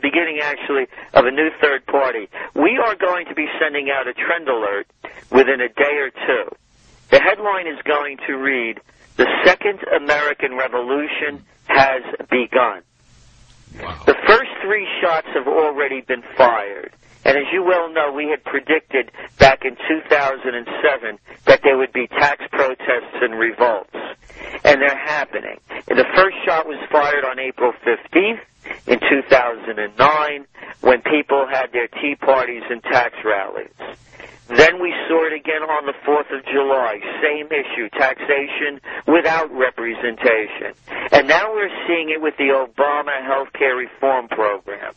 beginning, actually, of a new third party. We are going to be sending out a trend alert within a day or two. The headline is going to read, "The Second American Revolution has begun." Wow. The first 3 shots have already been fired. And as you well know, we had predicted back in 2007 that there would be tax protests and revolts. And they're happening. And the first shot was fired on April 15th in 2009 when people had their tea parties and tax rallies. Then we saw it again on the 4th of July. Same issue, taxation without representation. And now we're seeing it with the Obama health care reform program.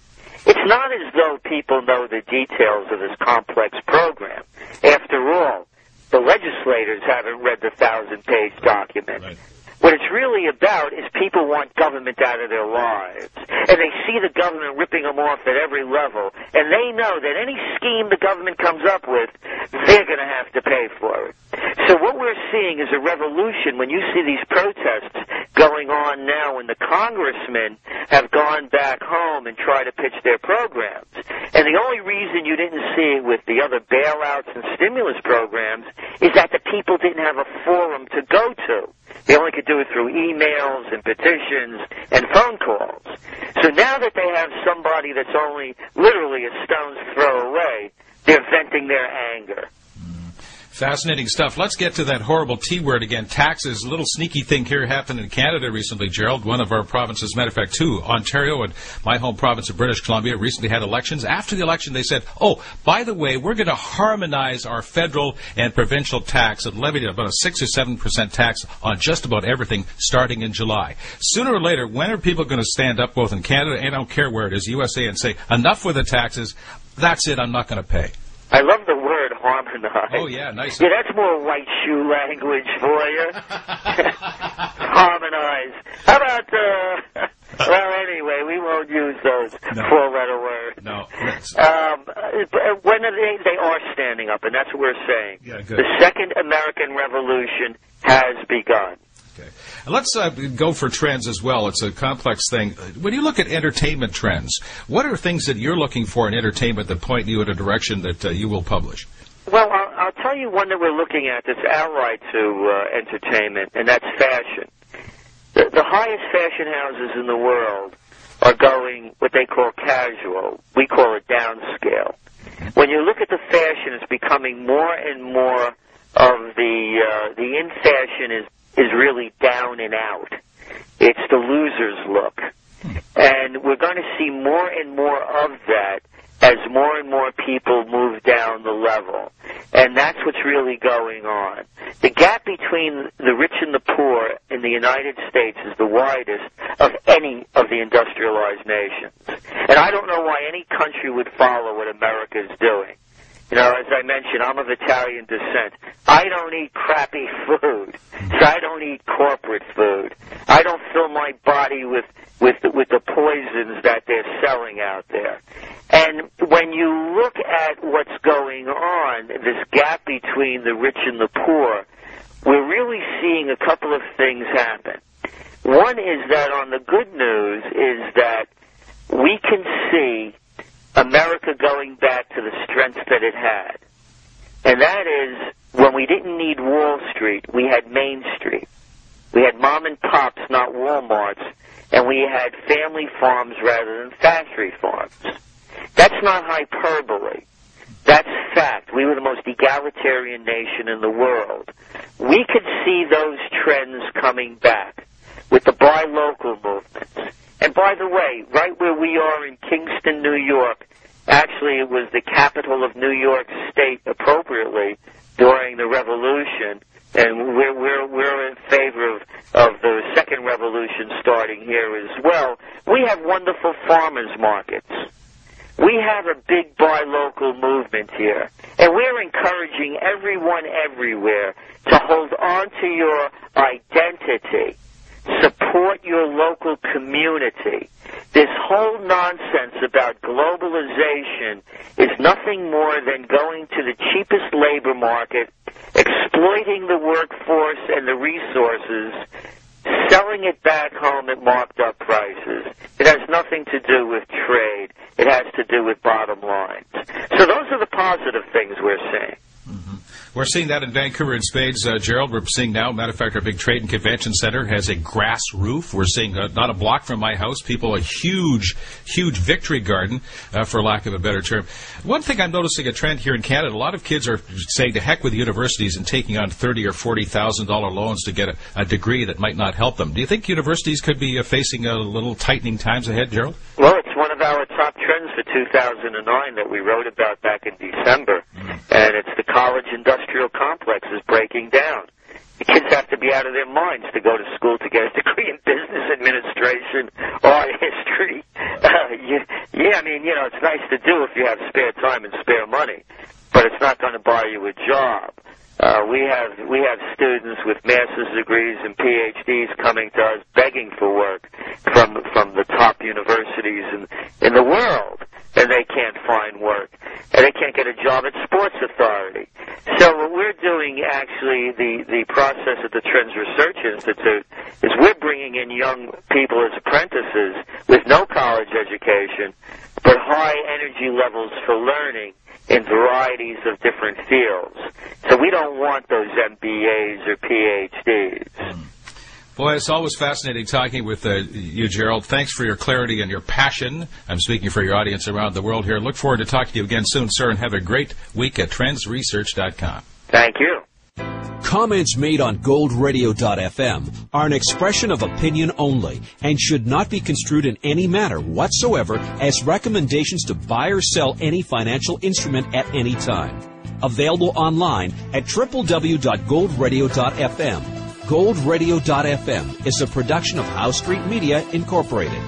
It's not as though people know the details of this complex program. After all, the legislators haven't read the 1,000-page document. Right. What it's really about is people want government out of their lives. And they see the government ripping them off at every level. And they know that any scheme the government comes up with, they're going to have to pay for it. So what we're seeing is a revolution when you see these protests going on now when the congressmen have gone back home and try to pitch their programs. And the only reason you didn't see it with the other bailouts and stimulus programs is that the people didn't have a forum to go to. They only could do it through emails and petitions and phone calls. So now that they have somebody that's only literally a stone's throw away, they're venting their anger. Fascinating stuff. Let's get to that horrible T word again, taxes. A little sneaky thing here happened in Canada recently, Gerald. One of our provinces, matter of fact, 2, Ontario and my home province of British Columbia, recently had elections. After the election, they said, oh, by the way, we're going to harmonize our federal and provincial tax and levy about a 6 or 7% tax on just about everything starting in July. Sooner or later, when are people going to stand up both in Canada and I don't care where it is, USA, and say, enough with the taxes, that's it, I'm not going to pay? I love the word harmonize. Oh, yeah, nice. Yeah, that's more white shoe language for you. Harmonize. How about, well, anyway, we won't use those 4-letter words. No. When they are standing up, and that's what we're saying. Yeah, good. The Second American Revolution has begun. Okay. And let's go for trends as well. It's a complex thing. When you look at entertainment trends, what are things that you're looking for in entertainment that point you in a direction that you will publish? Well, I'll tell you one that we're looking at that's allied to entertainment, and that's fashion. The highest fashion houses in the world are going what they call casual. We call it downscale. When you look at the fashion, it's becoming more and more of the in fashion is really down and out. It's the loser's look. And we're going to see more and more of that as more and more people move down the level. And that's what's really going on. The gap between the rich and the poor in the United States is the widest of any of the industrialized nations. And I don't know why any country would follow what America is doing. You know, as I mentioned, I'm of Italian descent. I don't eat crappy food. So I don't eat corporate food. I don't fill my body with the poisons that they're selling out there. And when you look at what's going on, this gap between the rich and the poor, we're really seeing a couple of things happen. One is that on the good news is that we can see America going back to the strength that it had. And that is, when we didn't need Wall Street, we had Main Street. We had mom and pops, not Walmarts, and we had family farms rather than factory farms. That's not hyperbole. That's fact. We were the most egalitarian nation in the world. We could see those trends coming back with the buy local movements. And by the way, right where we are in Kingston, New York, actually it was the capital of New York State appropriately during the Revolution, and we're in favor of the second revolution starting here as well. We have wonderful farmers markets. We have a big buy local movement here, and we're encouraging everyone everywhere to hold on to your identity. Support your local community. This whole nonsense about globalization is nothing more than going to the cheapest labor market, exploiting the workforce and the resources, selling it back home at marked up prices. It has nothing to do with trade. do with bottom lines. So those are the positive things we're seeing. We're seeing that in Vancouver in spades, Gerald. We're seeing now, matter of fact, our big trade and convention center has a grass roof. We're seeing, not a block from my house, people, a huge victory garden, for lack of a better term. One thing I'm noticing a trend here in Canada, a lot of kids are saying to heck with universities and taking on $30,000 or $40,000 loans to get a degree that might not help them. Do you think universities could be facing a little tightening times ahead, Gerald? Well, it's one of our top trends for 2009 that we wrote about back in December, and it's the college industrial complex is breaking down. The kids have to be out of their minds to go to school to get a degree in business administration or history. I mean, it's nice to do if you have spare time and spare money, but it's not going to buy you a job. We have students with master's degrees and PhDs coming to us begging for work from the top universities in the world, and they can't find work, and they can't get a job at Sports Authority. So what we're doing, actually, the process at the Trends Research Institute, is we're bringing in young people as apprentices with no college education, but high energy levels for learning in varieties of different fields. So we don't want those MBAs or PhDs. Boy, it's always fascinating talking with you, Gerald. Thanks for your clarity and your passion. I'm speaking for your audience around the world here. Look forward to talking to you again soon, sir, and have a great week at trendsresearch.com. Thank you. Comments made on goldradio.fm are an expression of opinion only and should not be construed in any manner whatsoever as recommendations to buy or sell any financial instrument at any time. Available online at www.goldradio.fm. goldradio.fm is a production of House Street Media, Incorporated.